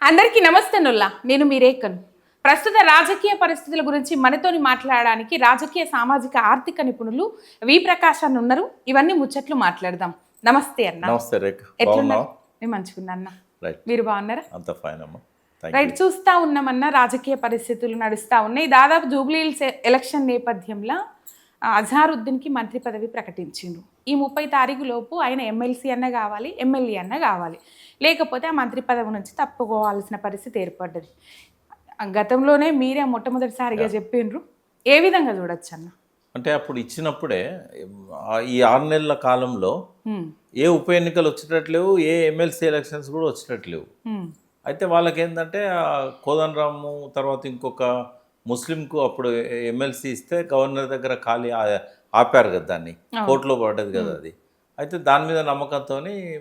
అందరికీ నమస్తే నుల్లా నేను మీ రేఖను. ప్రస్తుత రాజకీయ పరిస్థితుల గురించి మనతోని మాట్లాడడానికి రాజకీయ సామాజిక ఆర్థిక నిపుణులు వి ప్రకాష్ అన్న ఉన్నారు. ఇవన్నీ ముచ్చట్లు మాట్లాడదాం. నమస్తే అన్న. నమస్తే రేఖ. ఎట్లున్నారు? నేను మంచిగున్నా అన్న. మీరు బాగున్నారా? అంత ఫైన్ అమ్మా. రైట్, చూస్తా ఉన్నామన్న రాజకీయ పరిస్థితులు నడుస్తూ ఉన్నాయి. దాదాపు జూబ్లీహిల్స్ ఎలక్షన్ నేపథ్యంలో అజారుద్దీన్కి మంత్రి పదవి ప్రకటించిండ్రు. ఈ 30 తారీఖు లోపు ఆయన ఎమ్మెల్సీ అన్న కావాలి, ఎమ్మెల్యే అన్న కావాలి, లేకపోతే ఆ మంత్రి పదవి నుంచి తప్పుకోవాల్సిన పరిస్థితి ఏర్పడ్డది. గతంలోనే మీరే మొట్టమొదటిసారిగా చెప్పిండ్రు. ఏ విధంగా చూడొచ్చు అన్న? అంటే అప్పుడు ఇచ్చినప్పుడే ఈ 6 నెలల కాలంలో ఏ ఉప ఎన్నికలు వచ్చేటట్లేవు, ఏ ఎమ్మెల్సీ ఎలక్షన్స్ కూడా వచ్చేటట్లేవు. అయితే వాళ్ళకి ఏంటంటే కోదండరాము తర్వాత ఇంకొక ముస్లింకు అప్పుడు ఎమ్మెల్సీ ఇస్తే గవర్నర్ దగ్గర ఖాళీ ఆపారు కదా, దాన్ని కోర్టులో పడ్డది కదా అది. అయితే దాని మీద నమ్మకంతో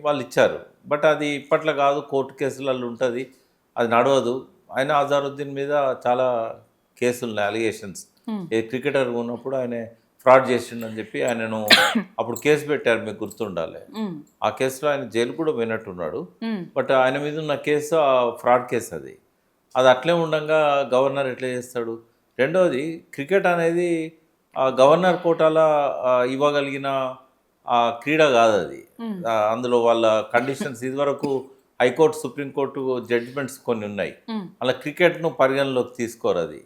వాళ్ళు ఇచ్చారు. బట్ అది ఇప్పట్లో కాదు, కోర్టు కేసులలో ఉంటుంది, అది నడవదు. ఆయన అజారుద్దీన్ మీద చాలా కేసులు ఉన్నాయి, అలిగేషన్స్. ఏ క్రికెటర్ ఉన్నప్పుడు ఆయన ఫ్రాడ్ చేసిండని చెప్పి ఆయనను అప్పుడు కేసు పెట్టారు, మీకు గుర్తుండాలి. ఆ కేసులో ఆయన జైలు కూడా పోయినట్టున్నాడు. బట్ ఆయన మీద ఉన్న కేసు ఫ్రాడ్ కేసు, అది అట్లే ఉండగా గవర్నర్ ఎట్లా చేస్తాడు? రెండవది, క్రికెట్ అనేది గవర్నర్ కోటాలో ఇవ్వగలిగిన క్రీడ కాదు అది. అందులో వాళ్ళ కండిషన్స్ ఇదివరకు హైకోర్టు సుప్రీంకోర్టు జడ్జిమెంట్స్ కొన్ని ఉన్నాయి. అలా క్రికెట్ను పరిగణలోకి తీసుకోరు. అది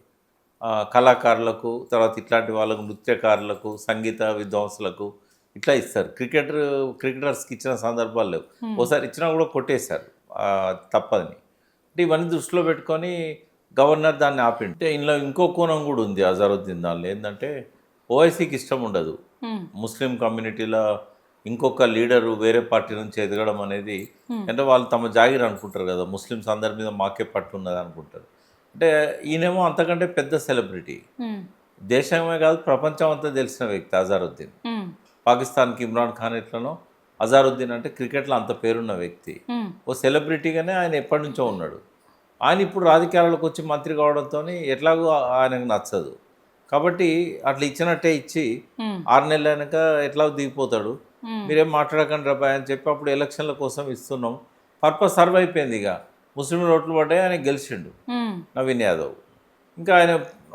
కళాకారులకు, తర్వాత ఇట్లాంటి వాళ్ళకు, నృత్యకారులకు, సంగీత విద్వాంసులకు ఇట్లా ఇస్తారు. క్రికెటర్స్కి ఇచ్చిన సందర్భాలు లేవు. ఒకసారి ఇచ్చినా కూడా కొట్టేశారు తప్పదని. అంటే ఇవన్నీ దృష్టిలో పెట్టుకొని గవర్నర్ దాన్ని ఆపింటే, ఇందులో ఇంకో కోణం కూడా ఉంది అజారుద్దీన్ దానిలో. ఏంటంటే ఓవైసీకి ఇష్టం ఉండదు ముస్లిం కమ్యూనిటీలో ఇంకొక లీడరు వేరే పార్టీ నుంచి ఎదగడం అనేది. అంటే వాళ్ళు తమ జాగిర్ అనుకుంటారు కదా, ముస్లిమ్స్ అందరి మీద మాకే పట్టు ఉన్నది అనుకుంటారు. అంటే ఈయనేమో అంతకంటే పెద్ద సెలబ్రిటీ, దేశమే కాదు ప్రపంచం అంతా తెలిసిన వ్యక్తి అజారుద్దీన్. పాకిస్తాన్కి ఇమ్రాన్ ఖాన్ ఎట్లనో అజారుద్దీన్ అంటే క్రికెట్లో అంత పేరున్న వ్యక్తి. ఓ సెలబ్రిటీగానే ఆయన ఎప్పటి నుంచో ఉన్నాడు. ఆయన ఇప్పుడు రాజకీయాలకు వచ్చి మంత్రి కావడంతో ఎట్లాగో ఆయనకు నచ్చదు. కాబట్టి అట్లా ఇచ్చినట్టే ఇచ్చి 6 నెలలు అయినాక ఎట్లా దిగిపోతాడు, మీరేం మాట్లాడకండి రాబాయ్ అని చెప్పి అప్పుడు ఎలక్షన్ల కోసం ఇస్తున్నాం. పర్పస్ సర్వ్ అయిపోయింది. ఇక ముస్లిం ఓట్లు పడ్డాయి, ఆయన గెలిచిండు నవీన్ యాదవ్. ఇంకా ఆయన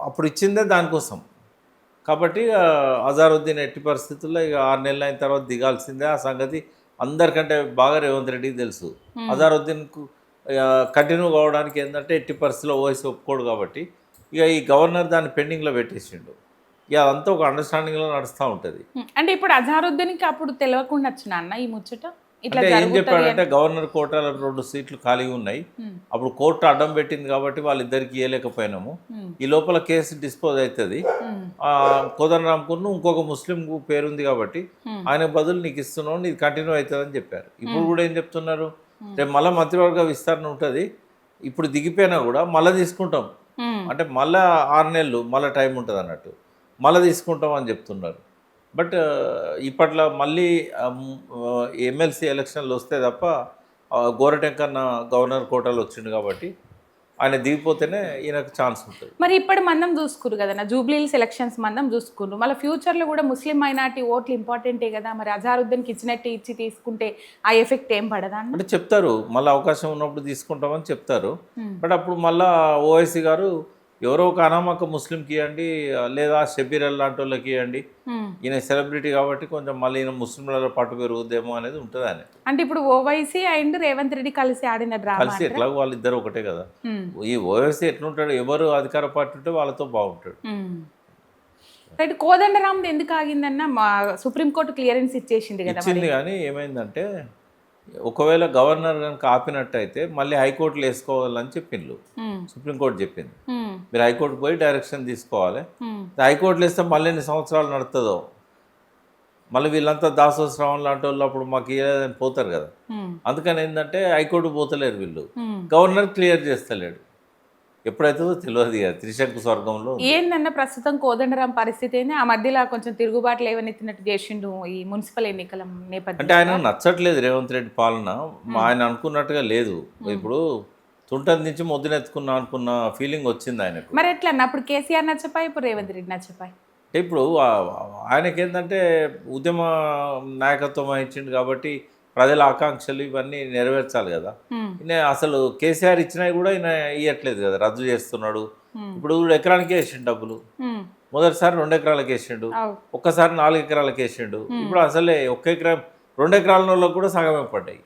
అప్పుడు ఇచ్చిందే దానికోసం. కాబట్టి అజారుద్దీన్ ఎట్టి పరిస్థితుల్లో ఇక 6 నెలలు అయిన తర్వాత దిగాల్సిందే. ఆ సంగతి అందరికంటే బాగా రేవంత్ రెడ్డికి తెలుసు. అజారుద్దీన్కు కంటిన్యూ కావడానికి ఏంటంటే ఎట్టి పరిస్థితుల్లో ఓవైసీ ఒప్పుకోడు. కాబట్టి ఇక ఈ గవర్నర్ దాన్ని పెండింగ్లో పెట్టేసిండు. ఇక అదంతా ఒక అండర్స్టాండింగ్లో నడుస్తూ ఉంటుంది. అంటే ఇప్పుడు అజారుద్దీన్కి అప్పుడు తెలియకుండా వచ్చిన అన్న ఈ ముచ్చట అంటే ఏం చెప్పాడంటే, గవర్నర్ కోటాలో 2 సీట్లు ఖాళీగా ఉన్నాయి, అప్పుడు కోర్టు అడ్డం పెట్టింది కాబట్టి వాళ్ళిద్దరికి ఇవ్వలేకపోయినాము. ఈ లోపల కేసు డిస్పోజ్ అవుతుంది, కోదండరామ్కును ఇంకొక ముస్లిం పేరుంది కాబట్టి ఆయన బదులు నీకు ఇస్తున్నావు, నీది కంటిన్యూ అవుతుంది అని చెప్పారు. ఇప్పుడు కూడా ఏం చెప్తున్నారు, రేపు మళ్ళీ మంత్రివర్గ విస్తరణ ఉంటుంది, ఇప్పుడు దిగిపోయినా కూడా మళ్ళీ తీసుకుంటాం, అంటే మళ్ళీ 6 నెలలు మళ్ళీ టైం ఉంటుంది అన్నట్టు, మళ్ళీ తీసుకుంటాం అని చెప్తున్నారు. బట్ ఇప్పట్లో మళ్ళీ ఎమ్మెల్సీ ఎలక్షన్లు వస్తే తప్ప గోరటెంకన్న గవర్నర్ కోటాలో వచ్చిండు కాబట్టి ఆయన దిగిపోతేనే ఈయనకు ఛాన్స్ ఉంటుంది. మరి ఇప్పటి మందం చూసుకురు కదన్నా, జూబ్లీహిల్స్ ఎలక్షన్స్ మందం చూసుకున్నారు. మళ్ళీ ఫ్యూచర్లో కూడా ముస్లిం మైనార్టీ ఓట్లు ఇంపార్టెంటే కదా, మరి అజారుద్దీన్కి ఇచ్చినట్టు ఇచ్చి తీసుకుంటే ఆ ఎఫెక్ట్ ఏం పడదా అంటే చెప్తారు, మళ్ళీ అవకాశం ఉన్నప్పుడు తీసుకుంటామని చెప్తారు. బట్ అప్పుడు మళ్ళీ ఓవైసీ గారు ఎవరో ఒక అనామక ముస్లింకి ఇవ్వండి, లేదా షబీర్ లాంటి వాళ్ళకి ఇవ్వండి, ఈయన సెలబ్రిటీ కాబట్టి కొంచెం మళ్ళీ ఈయన ముస్లింలలో పట్టు పెరుగుదేమో అనేది ఉంటుంది. అని అంటే ఇప్పుడు ఓవైసీ అండ్ రేవంత్ రెడ్డి కలిసి ఆడిన డ్రామా, కలిసి ఎట్లాగో వాళ్ళిద్దరు ఒకటే కదా. ఈ ఓవైసీ ఎట్లుంటాడు, ఎవరు అధికార పార్టీ ఉంటే వాళ్ళతో బాగుంటాడు. రైట్, కోదండరామ్ ఎందుకు ఆగిందన్న, సుప్రీంకోర్టు క్లియరెన్స్ ఇచ్చేసింది కదా. ఇచ్చింది, కానీ ఏమైందంటే ఒకవేళ గవర్నర్ కనుక ఆపినట్టయితే మళ్ళీ హైకోర్టులో వేసుకోవాలని చెప్పిండ్రు, సుప్రీంకోర్టు చెప్పింది. మీరు హైకోర్టు పోయి డైరెక్షన్ తీసుకోవాలి. హైకోర్టులో వేస్తే మళ్ళీ ఎన్ని సంవత్సరాలు నడుతుందో, మళ్ళీ వీళ్ళంతా దాసో శ్రావణ్ లాంటి వాళ్ళు అప్పుడు మాకు ఏదని పోతారు కదా. అందుకని ఏంటంటే హైకోర్టు పోతలేరు వీళ్ళు, గవర్నర్ క్లియర్ చేస్తలేడు. ఎప్పుడైతుందో తెలియదు. ఇక త్రిశంకు స్వర్గంలో ఏందన్న ప్రస్తుతం కోదండరాం పరిస్థితి ఏంది? ఆ మధ్యలో కొంచెం తిరుగుబాట్లు ఏవనెత్తినట్టు చేసిండు ఈ మున్సిపల్ ఎన్నికల నేపథ్యంలో. అంటే ఆయన నచ్చట్లేదు రేవంత్ రెడ్డి పాలన, ఆయన అనుకున్నట్టుగా లేదు. ఇప్పుడు తుంటది నుంచి మొద్దునెత్తుకున్నా అనుకున్న ఫీలింగ్ వచ్చింది ఆయనకు. మరి ఎట్లా అప్పుడు కేసీఆర్ నచ్చపాయి, ఇప్పుడు రేవంత్ రెడ్డి నచ్చపాయి. ఇప్పుడు ఆయనకేంటంటే ఉద్యమ నాయకత్వం వహించిండు కాబట్టి ప్రజల ఆకాంక్షలు ఇవన్నీ నెరవేర్చాలి కదా. ఈయన అసలు కేసీఆర్ ఇచ్చినవి కూడా ఈయన ఇవ్వట్లేదు కదా, రద్దు చేస్తున్నాడు. ఇప్పుడు ఎకరానికే వేసిండు డబ్బులు. మొదటిసారి 2 ఎకరాలకు వేసిండు, ఒక్కసారి 4 ఎకరాలకు వేసిండు. ఇప్పుడు అసలే 1 ఎకరం 2 ఎకరాల వాళ్ళకి కూడా సగమే పడ్డాయి.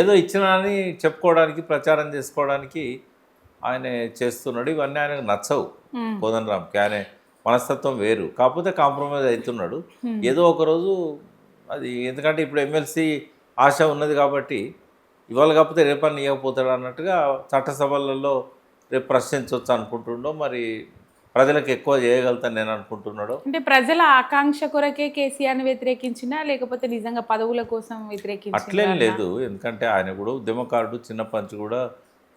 ఏదో ఇచ్చినా అని చెప్పుకోవడానికి, ప్రచారం చేసుకోవడానికి ఆయన చేస్తున్నాడు. ఇవన్నీ ఆయనకు నచ్చవు కోదండరాంకి. ఆయన మనస్తత్వం వేరు, కాకపోతే కాంప్రమైజ్ అవుతున్నాడు ఏదో ఒకరోజు. అది ఎందుకంటే ఇప్పుడు ఎమ్మెల్సీ ఆశ ఉన్నది కాబట్టి ఇవాళ కాకపోతే రేపని ఇవ్వకపోతాడు అన్నట్టుగా చట్టసభలలో రేపు ప్రశ్నించవచ్చు అనుకుంటుండో, మరి ప్రజలకు ఎక్కువ చేయగలుగుతాను నేను అనుకుంటున్నాడు. అంటే ప్రజల ఆకాంక్ష కొరకే కేసీఆర్ని వ్యతిరేకించినా లేకపోతే నిజంగా పదవుల కోసం వ్యతిరేకించినా? అట్లేం లేదు, ఎందుకంటే ఆయన కూడా ఉద్యమకారుడు, చిన్నప్పటి నుంచి కూడా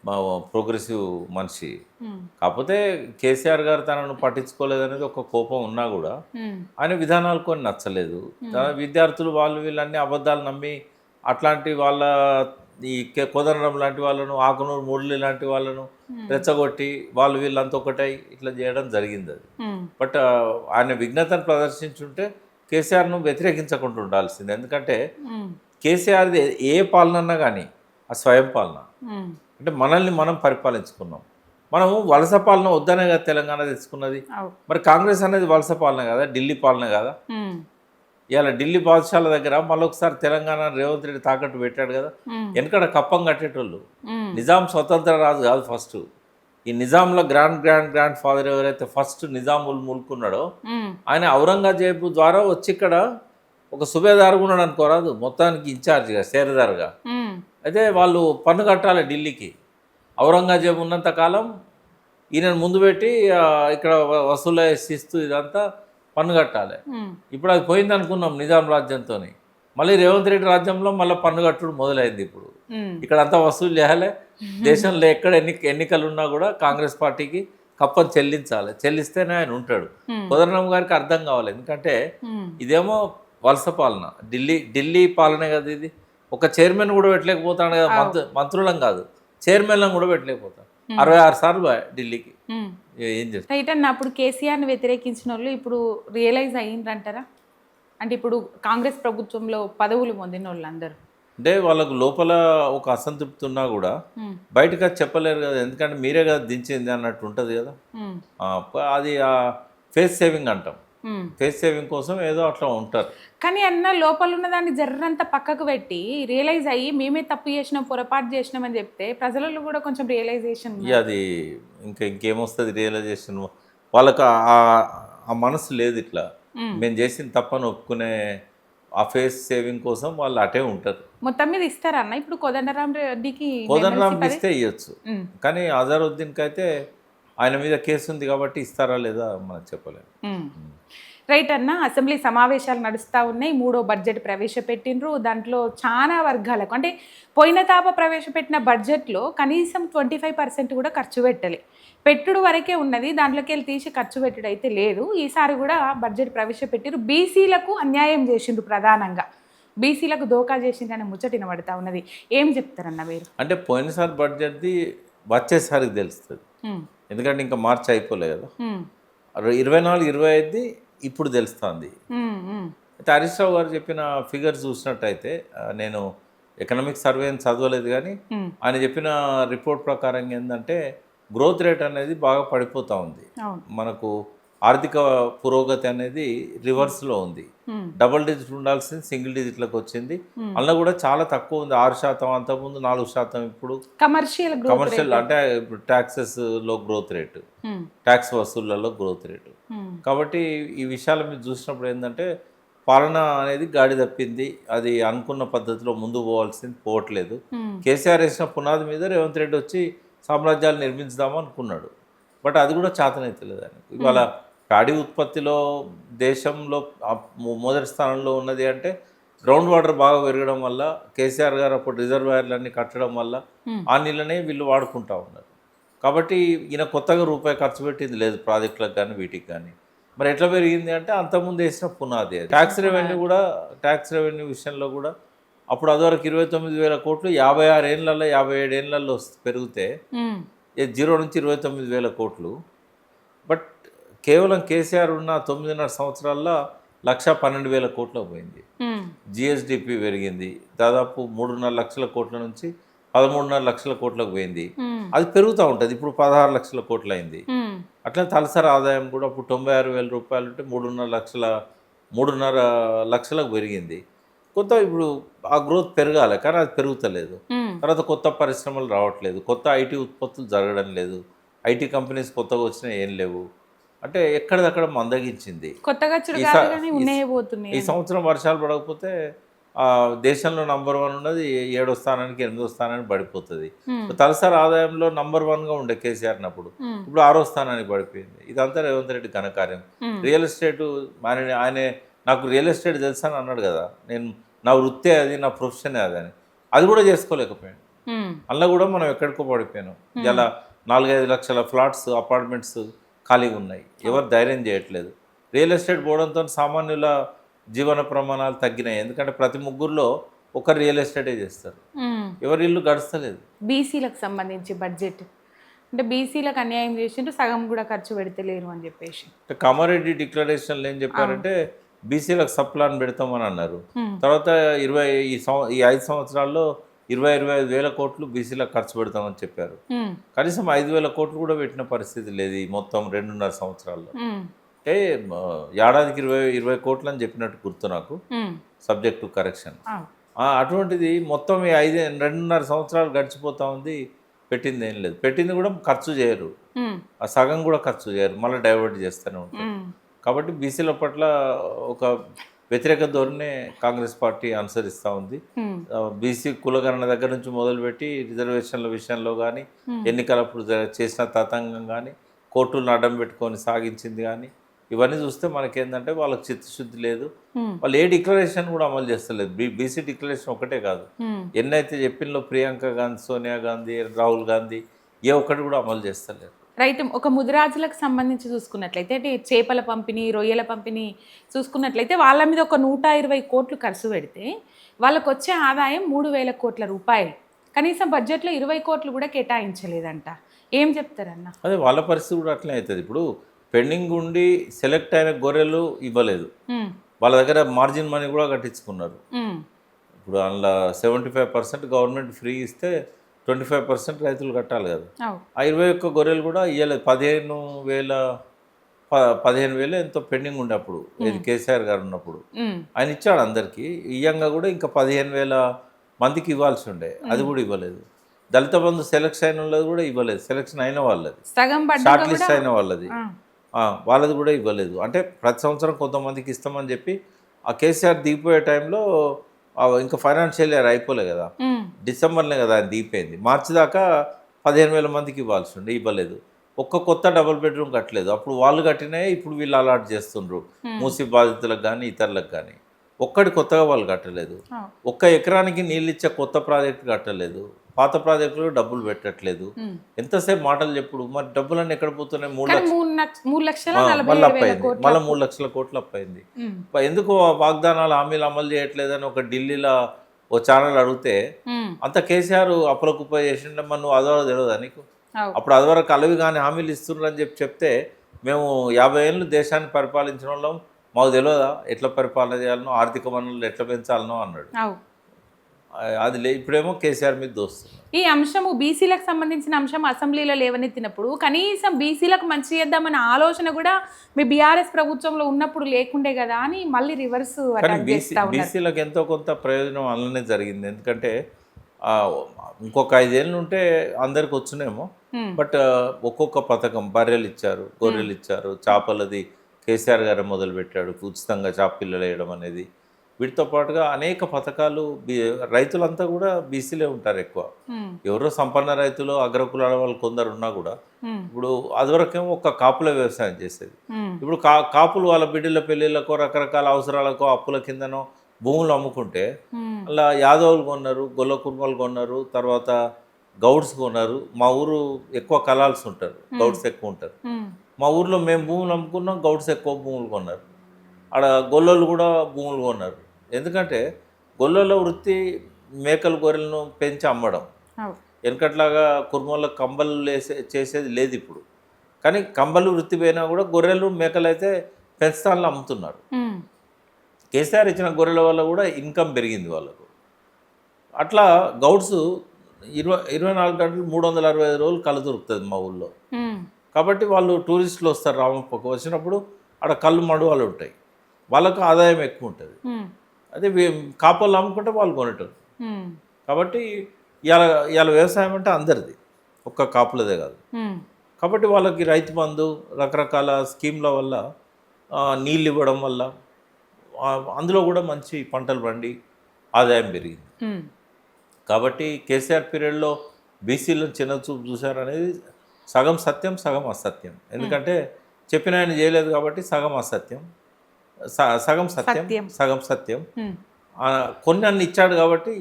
మా ప్రోగ్రెసివ్ మనిషి. కాకపోతే కేసీఆర్ గారు తనను పట్టించుకోలేదనేది ఒక కోపం ఉన్నా కూడా ఆయన విధానాలు కొన్ని నచ్చలేదు. విద్యార్థులు వాళ్ళు వీళ్ళన్నీ అబద్ధాలు నమ్మి అట్లాంటి వాళ్ళ ఈ కోదండరాం లాంటి వాళ్ళను, ఆకునూరు మురళి లాంటి వాళ్ళను రెచ్చగొట్టి వాళ్ళు వీళ్ళంతా ఒకటై ఇట్లా చేయడం జరిగింది. అది బట్ ఆయన విఘ్నతను ప్రదర్శించుంటే కేసీఆర్ను వ్యతిరేకించకుండా ఉండాల్సింది. ఎందుకంటే కేసీఆర్ది ఏ పాలన కానీ ఆ స్వయం పాలన, అంటే మనల్ని మనం పరిపాలించుకున్నాం. మనము వలస పాలన వద్దనే కదా తెలంగాణ తెచ్చుకున్నది. మరి కాంగ్రెస్ అనేది వలస పాలన కదా, ఢిల్లీ పాలన కదా. ఇలా ఢిల్లీ బాద్షాల దగ్గర మళ్ళొకసారి తెలంగాణ రేవంత్ రెడ్డి తాకట్టు పెట్టాడు కదా. వెనకడ కప్పం కట్టేటోళ్ళు. నిజాం స్వతంత్ర రాజు కాదు ఫస్ట్. ఈ నిజాంలో గ్రాండ్ ఫాదర్ ఎవరైతే ఫస్ట్ నిజాం ముల్క్ ఉన్నాడో ఆయన ఔరంగజేబు ద్వారా వచ్చి ఇక్కడ ఒక సుబేదారుగా ఉన్నాడు అనుకోరాదు, మొత్తానికి ఇన్ఛార్జిగా సేరదారుగా. అయితే వాళ్ళు పన్ను కట్టాలి ఢిల్లీకి. ఔరంగజేబు ఉన్నంత కాలం ఈయనను ముందు పెట్టి ఇక్కడ వసూలు ఇస్తూ ఇదంతా పన్ను కట్టాలి. ఇప్పుడు అది పోయింది అనుకున్నాం నిజాం రాజ్యంతో. మళ్ళీ రేవంత్ రెడ్డి రాజ్యంలో మళ్ళీ పన్ను కట్టుడు మొదలైంది. ఇప్పుడు ఇక్కడ అంతా వసూలు చేయాలి. దేశంలో ఎక్కడ ఎన్నికలు ఉన్నా కూడా కాంగ్రెస్ పార్టీకి కప్పం చెల్లించాలి. చెల్లిస్తేనే ఆయన ఉంటాడు. కోదండరాం గారికి అర్థం కావాలి. ఎందుకంటే ఇదేమో వలస పాలన, ఢిల్లీ పాలనే కదా ఇది. ఒక చైర్మన్ కూడా పెట్టలేకపోతాడు కదా, మంత్రులం కాదు చైర్మన్లను కూడా పెట్టలేకపోతాడు. 66 సార్లు ఢిల్లీకి. ఏం చేస్తారు రైట్ అన్న. అప్పుడు కేసీఆర్ని వ్యతిరేకించిన వాళ్ళు ఇప్పుడు రియలైజ్ అయ్యిండ్రంటారా? అంటే ఇప్పుడు కాంగ్రెస్ ప్రభుత్వంలో పదవులు పొందిన వాళ్ళు అందరూ అంటే వాళ్ళకు లోపల ఒక అసంతృప్తి ఉన్నా కూడా బయటకు అది చెప్పలేరు కదా, ఎందుకంటే మీరే కదా దించింది అన్నట్టు ఉంటుంది కదా. అది ఫేస్ సేవింగ్ అంటాం. ఫేస్ సేవింగ్ కోసం ఏదో అట్లా ఉంటారు. కానీ అన్న లోపల ఉన్న దాన్ని జర్రంతా పక్కకు పెట్టి రియలైజ్ అయ్యి మేమే తప్పు చేసినాం, పొరపాటు చేసినాం అని చెప్తే ప్రజలలో కూడా కొంచెం రియలైజేషన్. అది ఇంకేమొస్తుంది రియలైజేషన్? వాళ్ళకి ఆ మనసు లేదు. ఇట్లా మేము చేసిన తప్పని ఒప్పుకునే ఆ ఫేస్ సేవింగ్ కోసం వాళ్ళు అటే ఉంటారు. మొత్తం మీద ఇస్తారా అన్న ఇప్పుడు కోదండరాం రెడ్డికి? కోదండరాం ఇస్తే ఇవ్వచ్చు, కానీ అజారుద్దీన్కి అయితే ఆయన మీద కేసు ఉంది కాబట్టి ఇస్తారా లేదా మనం చెప్పలేము. రైట్ అన్న. అసెంబ్లీ సమావేశాలు నడుస్తూ ఉన్నాయి. 3వ బడ్జెట్ ప్రవేశపెట్టిండ్రు. దాంట్లో చాలా వర్గాలకు అంటే పోయిన తాప ప్రవేశపెట్టిన బడ్జెట్లో కనీసం 25% కూడా ఖర్చు పెట్టలే. పెట్టుడు వరకే ఉన్నది, దాంట్లోకి వెళ్ళి తీసి ఖర్చు పెట్టుడు అయితే లేదు. ఈసారి కూడా బడ్జెట్ ప్రవేశపెట్టిరు. బీసీలకు అన్యాయం చేసిండ్రు, ప్రధానంగా బీసీలకు దోకా చేసిండ్రని ముచ్చటిన పడుతూ ఉన్నది. ఏం చెప్తారన్న మీరు? అంటే పోయినసారి బడ్జెట్ది వచ్చేసరికి తెలుస్తుంది, ఎందుకంటే ఇంకా మార్చి అయిపోలే కదా. 24-25 ఇప్పుడు తెలుస్తుంది. అయితే హరీష్ రావు గారు చెప్పిన ఫిగర్స్ చూసినట్టయితే, నేను ఎకనామిక్ సర్వేని చదవలేదు కానీ ఆయన చెప్పిన రిపోర్ట్ ప్రకారం ఏంటంటే గ్రోత్ రేట్ అనేది బాగా పడిపోతూ ఉంది. మనకు ఆర్థిక పురోగతి అనేది రివర్స్లో ఉంది. డబుల్ డిజిట్ ఉండాల్సింది సింగిల్ డిజిట్లకు వచ్చింది. అందులో కూడా చాలా తక్కువ ఉంది, 6%, అంతకుముందు 4%. ఇప్పుడు కమర్షియల్ అంటే ఇప్పుడు ట్యాక్సెస్లో గ్రోత్ రేటు, ట్యాక్స్ వసూళ్లలో గ్రోత్ రేటు. కాబట్టి ఈ విషయాలు మీరు చూసినప్పుడు ఏంటంటే పాలన అనేది గాడి తప్పింది. అది అనుకున్న పద్ధతిలో ముందు పోవాల్సింది పోవట్లేదు. కేసీఆర్ వేసిన పునాది మీద రేవంత్ రెడ్డి వచ్చి సామ్రాజ్యాలు నిర్మించుదాము అనుకున్నాడు, బట్ అది కూడా చేతనైతలేదు ఆయనకు. ఇవాళ ప్యాడీ ఉత్పత్తిలో దేశంలో మొదటి స్థానంలో ఉన్నది అంటే గ్రౌండ్ వాటర్ బాగా పెరగడం వల్ల, కేసీఆర్ గారు అప్పుడు రిజర్వాయర్లన్నీ కట్టడం వల్ల ఆ నీళ్ళనే వీళ్ళు వాడుకుంటూ ఉన్నారు. కాబట్టి ఈయన కొత్తగా రూపాయి ఖర్చు పెట్టింది లేదు ప్రాజెక్టులకు కానీ వీటికి కానీ. మరి ఎట్లా పెరిగింది అంటే అంతకుముందు వేసిన పునాది. ట్యాక్స్ రెవెన్యూ విషయంలో కూడా అప్పుడు అదివరకు 29,000 కోట్లు 56 ఏళ్ళల్లో 57 ఏళ్ళల్లో పెరిగితే 0 నుంచి 29,000 కోట్లు. బట్ కేవలం కేసీఆర్ ఉన్న 9.5 సంవత్సరాల్లో 1,12,000 కోట్లకు పోయింది. జిఎస్డిపి పెరిగింది, దాదాపు 3.5 లక్షల కోట్ల నుంచి 13.5 లక్షల కోట్లకు పోయింది. అది పెరుగుతూ ఉంటుంది, ఇప్పుడు 16 లక్షల కోట్లు అయింది. అట్లా తలసరి ఆదాయం కూడా ఇప్పుడు 96,000 రూపాయలు ఉంటే 3.5 లక్షలకు పెరిగింది. కొత్త ఇప్పుడు ఆ గ్రోత్ పెరగాలి, కానీ అది పెరుగుతలేదు. తర్వాత కొత్త పరిశ్రమలు రావట్లేదు, కొత్త ఐటీ ఉత్పత్తులు జరగడం లేదు, ఐటీ కంపెనీస్ కొత్తగా వచ్చినా ఏం లేవు. అంటే ఎక్కడిదక్కడ మందగించింది. కొత్తగా ఈ సంవత్సరం వర్షాలు పడకపోతే దేశంలో నంబర్ 1 ఉన్నది 7వ స్థానానికి 8వ స్థానానికి పడిపోతుంది. తలసరి ఆదాయంలో నంబర్ 1గా ఉండే కేసీఆర్ అప్పుడు, ఇప్పుడు 6వ స్థానానికి పడిపోయింది. ఇదంతా రేవంత్ రెడ్డి ఘనకార్యం. రియల్ ఎస్టేట్ ఆయన నాకు రియల్ ఎస్టేట్ తెలుసా అని అన్నాడు కదా, నా వృత్తే అది, నా ప్రొఫెషనే అది అని. అది కూడా చేసుకోలేకపోయాను. అందులో కూడా మనం ఎక్కడికో పడిపోయాను. ఇలా 4-5 లక్షల ఫ్లాట్స్, అపార్ట్మెంట్స్ ఖాళీగా ఉన్నాయి, ఎవరు ధైర్యం చేయట్లేదు. రియల్ ఎస్టేట్ పోవడంతో సామాన్యుల జీవన ప్రమాణాలు తగ్గినాయి. ఎందుకంటే ప్రతి ముగ్గురులో ఒకరు రియల్ ఎస్టేటే చేస్తారు, ఎవరి ఇల్లు గడుస్తలేదు. బీసీలకు సంబంధించి బడ్జెట్ అంటే బీసీలకు అన్యాయం చేసింటూ సగం కూడా ఖర్చు పెడతలేరు అని చెప్పేసి కామారెడ్డి డిక్లరేషన్లు ఏం చెప్పారంటే బీసీలకు సబ్ ప్లాన్ పెడతామని అన్నారు. తర్వాత ఈ 5 సంవత్సరాల్లో 25 వేల కోట్లు బీసీలకు ఖర్చు పెడతామని చెప్పారు. కనీసం 5,000 కోట్లు కూడా పెట్టిన పరిస్థితి లేదు ఈ మొత్తం 2.5 సంవత్సరాల్లో. అంటే ఏడాదికి 20 కోట్లు అని చెప్పినట్టు గుర్తు నాకు, సబ్జెక్ట్ టు కరెక్షన్. అటువంటిది మొత్తం ఈ 2.5 సంవత్సరాలు గడిచిపోతా ఉంది, పెట్టింది ఏం లేదు. పెట్టింది కూడా ఖర్చు చేయరు, ఆ సగం కూడా ఖర్చు చేయరు, మళ్ళీ డైవర్ట్ చేస్తూనే ఉంటారు. కాబట్టి బీసీల పట్ల ఒక వ్యతిరేక ధోరణి కాంగ్రెస్ పార్టీ అనుసరిస్తూ ఉంది. బీసీ కులగణన దగ్గర నుంచి మొదలుపెట్టి రిజర్వేషన్ల విషయంలో కానీ, ఎన్నికలప్పుడు చేసిన తతంగం కానీ, కోర్టులను అడ్డం పెట్టుకొని సాగించింది కానీ, ఇవన్నీ చూస్తే మనకేంటంటే వాళ్ళకి చిత్తశుద్ధి లేదు. వాళ్ళు ఏ డిక్లరేషన్ కూడా అమలు చేస్తలేదు. బీసీ డిక్లరేషన్ ఒకటే కాదు, ఎన్నైతే చెప్పినలో ప్రియాంక గాంధీ, సోనియా గాంధీ, రాహుల్ గాంధీ ఏ ఒక్కటి కూడా అమలు చేస్తలేరు. రైట్. ఒక ముదిరాజులకు సంబంధించి చూసుకున్నట్లయితే, అంటే చేపల పంపిణీ, రొయ్యల పంపిణీ చూసుకున్నట్లయితే వాళ్ళ మీద ఒక 120 కోట్లు ఖర్చు పెడితే వాళ్ళకు వచ్చే ఆదాయం 3,000 కోట్ల రూపాయలు. కనీసం బడ్జెట్లో 20 కోట్లు కూడా కేటాయించలేదంట. ఏం చెప్తారన్న? అదే వాళ్ళ పరిస్థితి కూడా అట్లనే అవుతుంది. ఇప్పుడు పెండింగ్ ఉండి సెలెక్ట్ అయిన గొర్రెలు ఇవ్వలేదు, వాళ్ళ దగ్గర మార్జిన్ మనీ కూడా కట్టించుకున్నారు. ఇప్పుడు అందులో 75% గవర్నమెంట్ ఫ్రీ ఇస్తే 25% రైతులు కట్టాలి కదా. ఆ 21 గొర్రెలు కూడా ఇవ్వలేదు. 15,000 ఎంతో పెండింగ్ ఉండే అప్పుడు, ఇది కేసీఆర్ గారు ఉన్నప్పుడు ఆయన ఇచ్చాడు అందరికీ. ఇయ్యంగా కూడా ఇంకా 15,000 మందికి ఇవ్వాల్సి ఉండే, అది కూడా ఇవ్వలేదు. దళిత బంధు సెలెక్షన్ అయిన వాళ్ళది కూడా ఇవ్వలేదు, సెలెక్షన్ అయిన వాళ్ళది, షార్ట్ లిస్ట్ అయిన వాళ్ళది, వాళ్ళది కూడా ఇవ్వలేదు. అంటే ప్రతి సంవత్సరం కొంతమందికి ఇస్తామని చెప్పి ఆ కేసీఆర్ దిగిపోయే టైంలో ఇంకా ఫైనాన్షియల్ ఇయర్ అయిపోలే కదా, డిసెంబర్లో కదా ఆయన దిగిపోయింది. మార్చి దాకా 15,000 మందికి ఇవ్వాల్సి ఉండే, ఇవ్వలేదు. ఒక్క కొత్త డబుల్ బెడ్రూమ్ కట్టలేదు. అప్పుడు వాళ్ళు కట్టినాయి, ఇప్పుడు వీళ్ళు అలాట్ చేస్తుండ్రు మూసి బాధితులకు కానీ ఇతరులకు కానీ. ఒక్కటి కొత్తగా వాళ్ళు కట్టలేదు. 1 ఎకరానికి నీళ్ళు ఇచ్చే కొత్త ప్రాజెక్టు కట్టలేదు. పాత ప్రాజెక్టులు డబ్బులు పెట్టట్లేదు. ఎంతసేపు మాటలు చెప్పుడు, మరి డబ్బులన్నీ ఎక్కడ పోతున్నాయి? 3 లక్షల మళ్ళీ అప్పయింది, మళ్ళీ 3 లక్షల కోట్లు అప్పయింది. ఎందుకు వాగ్దానాలు హామీలు అమలు చేయట్లేదని ఒక ఢిల్లీలో ఓ ఛానల్ అడిగితే అంత కేసీఆర్ అప్పులకుప్ప చేసిండే, మరి నువ్వు అదవరకు తెలియదా నీకు? అప్పుడు అదివరకు అలవి కానీ హామీలు ఇస్తున్నారు అని చెప్తే మేము 50 ఏళ్ళు దేశాన్ని పరిపాలించిన వాళ్ళం, మాకు తెలియదా ఎట్లా పరిపాలన చేయాలనో, ఆర్థిక వనరులు ఎట్లా పెంచాలనో అన్నాడు. అది ఇప్పుడేమో కేసీఆర్ మీద దోస్తుంది. ఈ అంశము బీసీలకు సంబంధించిన అంశం అసెంబ్లీలో లేవనెత్తినప్పుడు కనీసం బీసీలకు మంచి చేద్దామన్న ఆలోచన కూడా మీ బీఆర్ఎస్ ప్రభుత్వంలో ఉన్నప్పుడు లేకుండే కదా అని మళ్ళీ రివర్స్. బీసీలకు ఎంతో కొంత ప్రయోజనం అలానే జరిగింది. ఎందుకంటే ఇంకొక 5 ఏళ్ళు ఉంటే అందరికి వచ్చునేమో. బట్ ఒక్కొక్క పథకం, బర్రెలు ఇచ్చారు, గొర్రెలు ఇచ్చారు, చేపలది కేసీఆర్ గారు మొదలుపెట్టాడు, ఉచితంగా చేప పిల్లలు వేయడం అనేది. వీటితో పాటుగా అనేక పథకాలు. రైతులంతా కూడా బీసీలే ఉంటారు ఎక్కువ. ఎవరో సంపన్న రైతులు, అగ్రకులాల వాళ్ళు కొందరు ఉన్నా కూడా ఇప్పుడు అదివరకేమో ఒక కాపుల వ్యవసాయం చేసేది. ఇప్పుడు కాపులు వాళ్ళ బిడ్డల పెళ్ళిళ్ళకో రకరకాల అవసరాలకో అప్పుల కిందనో భూములు అమ్ముకుంటే అలా యాదవులు కొన్నారు, గొల్ల కుర్మలు కొన్నారు, తర్వాత గౌడ్స్ కొన్నారు. మా ఊరు ఎక్కువ కలాల్సి ఉంటారు, గౌడ్స్ ఎక్కువ ఉంటారు. మా ఊర్లో మేము భూములు అమ్ముకున్నాం, గౌడ్స్ ఎక్కువ భూములు కొన్నారు. ఆడ గొల్లలు కూడా భూములు కొన్నారు. ఎందుకంటే గొల్లల వృత్తి మేకలు గొర్రెలను పెంచి అమ్మడం. వెనకట్లాగా కుర్మలకు కంబలు చేసేది లేదు ఇప్పుడు. కానీ కంబలు వృత్తి పోయినా కూడా గొర్రెలు మేకలు అయితే పెంచుతాళ్ళు అమ్ముతున్నారు. కేసీఆర్ ఇచ్చిన గొర్రెల వల్ల కూడా ఇన్కమ్ పెరిగింది వాళ్ళకు. అట్లా గౌడ్స్ 24 గంటలు 365 రోజులు కళ్ళు దొరుకుతుంది మా ఊళ్ళో. కాబట్టి వాళ్ళు టూరిస్టులు వస్తారు రామప్పకు, వచ్చినప్పుడు అక్కడ కళ్ళు మడువాలు ఉంటాయి, వాళ్ళకు ఆదాయం ఎక్కువ ఉంటుంది. అదే కాపులు అమ్ముకుంటే వాళ్ళు కొనేటోళ్ళు. కాబట్టి ఇవాళ వ్యవసాయం అంటే అందరిది, ఒక్క కాపులదే కాదు. కాబట్టి వాళ్ళకి రైతు బంధు రకరకాల స్కీమ్ల వల్ల నీళ్ళు ఇవ్వడం వల్ల అందులో కూడా మంచి పంటలు పండి ఆదాయం పెరిగింది. కాబట్టి కేసీఆర్ పీరియడ్లో బీసీలను చిన్నచూపు చూశారనేది సగం సత్యం సగం అసత్యం. ఎందుకంటే చెప్పిన ఆయన చేయలేదు కాబట్టి సగం అసత్యం, సగం సత్యం సగం సత్యం. కొన్ని అన్ని ఇచ్చాడు కాబట్టి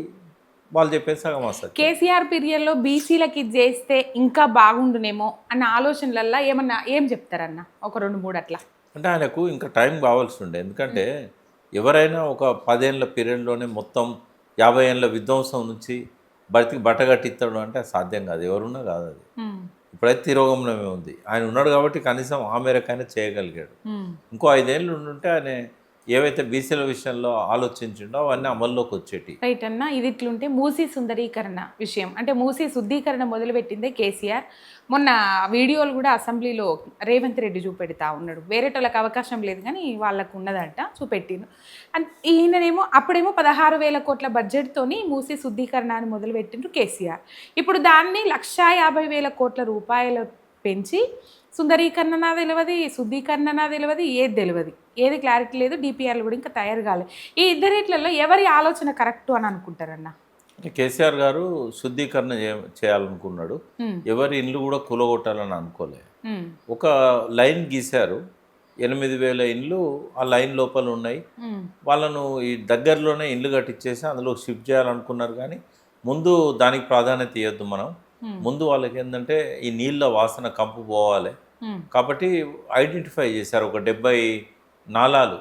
వాళ్ళు చెప్పేది సగం అసత్యం. కేసీఆర్ పీరియడ్లో బీసీలకి ఇది చేస్తే ఇంకా బాగుండునేమో అన్న ఆలోచనలల్లో ఏం చెప్తారన్న? ఒక 2-3 అట్లా. అంటే ఆయనకు ఇంకా టైం కావాల్సి ఉండే. ఎందుకంటే ఎవరైనా ఒక 10 ఏళ్ళ పీరియడ్లోనే మొత్తం 50 ఏళ్ళ విధ్వంసం నుంచి బట్టగట్టిస్తాడు అంటే సాధ్యం కాదు, ఎవరున్నా కాదు అది. ఇప్పుడైతే తిరోగమనమే ఉంది. ఆయన ఉన్నాడు కాబట్టి కనీసం ఆ మేరకైనా చేయగలిగాడు. ఇంకో 5 ఏళ్ళు ఉండుంటే ఆయన ఏవైతే బీసీల విషయంలో ఆలోచించిండో అవన్నీ అమల్లోకి వచ్చేటి. రైట్ అన్న. ఇది ఇట్లుంటే మూసీ సుందరీకరణ విషయం, అంటే మూసీ శుద్ధీకరణ మొదలుపెట్టిందే కేసీఆర్. మొన్న వీడియోలు కూడా అసెంబ్లీలో రేవంత్ రెడ్డి చూపెడతా ఉన్నాడు. వేరేటోళ్ళకి అవకాశం లేదు కానీ వాళ్ళకు ఉన్నదంట, చూపెట్టిను. ఈయననేమో అప్పుడేమో 16,000 కోట్ల బడ్జెట్తోని మూసీ శుద్ధీకరణ అని మొదలుపెట్టిండ్రు కేసీఆర్. ఇప్పుడు దాన్ని 150,000 కోట్ల రూపాయలు పెంచి సుందరీకరణ నా తెలియదు, శుద్ధీకరణ నా తెలియదు, ఏది తెలియదు, ఏది క్లారిటీ లేదు. డిపిఆర్లు కూడా ఇంకా తయారు కాలేదు. ఈ ఇద్దరిట్లలో ఎవరి ఆలోచన కరెక్ట్ అని అనుకుంటారన్న? కేసీఆర్ గారు శుద్ధీకరణ చేయాలనుకున్నాడు, ఎవరి ఇండ్లు కూడా కూలగొట్టాలని అనుకోలే. ఒక లైన్ గీశారు, 8,000 ఇండ్లు ఆ లైన్ లోపల ఉన్నాయి, వాళ్ళను ఈ దగ్గరలోనే ఇండ్లు కట్టించేసి అందులో షిఫ్ట్ చేయాలనుకున్నారు. కానీ ముందు దానికి ప్రాధాన్యత ఇవ్వద్దు మనం, ముందు వాళ్ళకి ఏంటంటే ఈ నీళ్ళ వాసన కంపు పోవాలి కాబట్టి ఐడెంటిఫై చేశారు. ఒక 70 నాలాలు,